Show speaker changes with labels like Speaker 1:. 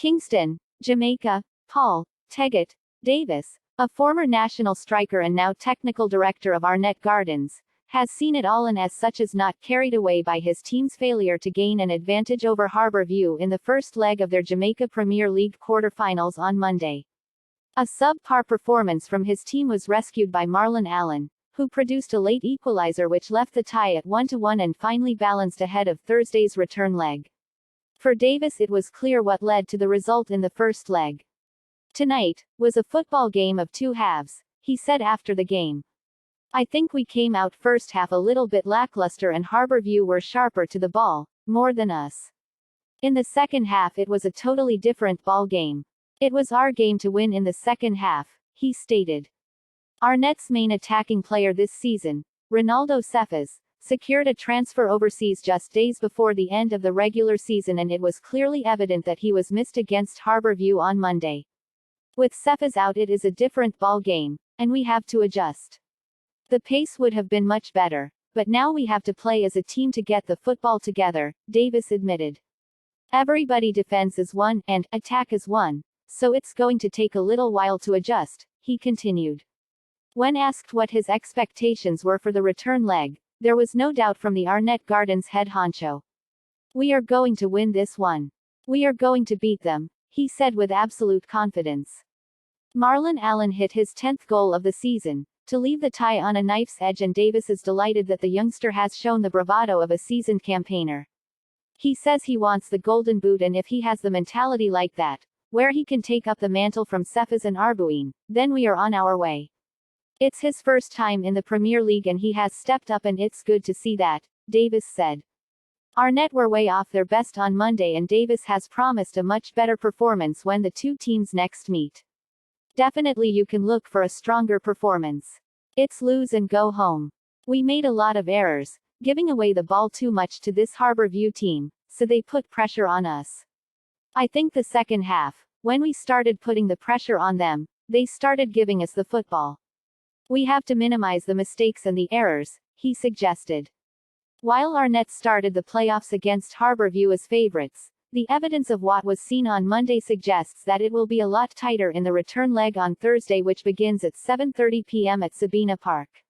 Speaker 1: Kingston, Jamaica. Paul Tegat Davis, a former national striker and now technical director of Arnett Gardens, has seen it all and as such is not carried away by his team's failure to gain an advantage over Harbour View in the first leg of their Jamaica Premier League quarterfinals on Monday. A subpar performance from his team was rescued by Marlon Allen, who produced a late equalizer which left the tie at 1-1 and finally balanced ahead of Thursday's return leg. For Davis, it was clear what led to the result in the first leg. "Tonight was a football game of two halves," he said after the game. "I think we came out first half a little bit lackluster and Harbour View were sharper to the ball, more than us. In the second half it was a totally different ball game. It was our game to win in the second half," he stated. Arnett's main attacking player this season, Ronaldo Cephas, secured a transfer overseas just days before the end of the regular season, and it was clearly evident that he was missed against Harbour View on Monday. "With Cephas out, it is a different ball game, and we have to adjust. The pace would have been much better, but now we have to play as a team to get the football together," Davis admitted. "Everybody defends as one, and attack as one, so it's going to take a little while to adjust," he continued. When asked what his expectations were for the return leg, there was no doubt from the Arnett Gardens head honcho. "We are going to win this one. We are going to beat them," he said with absolute confidence. Marlon Allen hit his 10th goal of the season, to leave the tie on a knife's edge, and Davis is delighted that the youngster has shown the bravado of a seasoned campaigner. He says he wants the golden boot, and if he has the mentality like that, where he can take up the mantle from Cephas and Arbuin, then we are on our way. It's his first time in the Premier League and he has stepped up, and it's good to see that," Davis said. Arnett were way off their best on Monday, and Davis has promised a much better performance when the two teams next meet. "Definitely you can look for a stronger performance. It's lose and go home. We made a lot of errors, giving away the ball too much to this Harbour View team, so they put pressure on us. I think the second half, when we started putting the pressure on them, they started giving us the football. We have to minimize the mistakes and the errors," he suggested. While Arnett started the playoffs against Harbour View as favorites, the evidence of what was seen on Monday suggests that it will be a lot tighter in the return leg on Thursday, which begins at 7:30 p.m. at Sabina Park.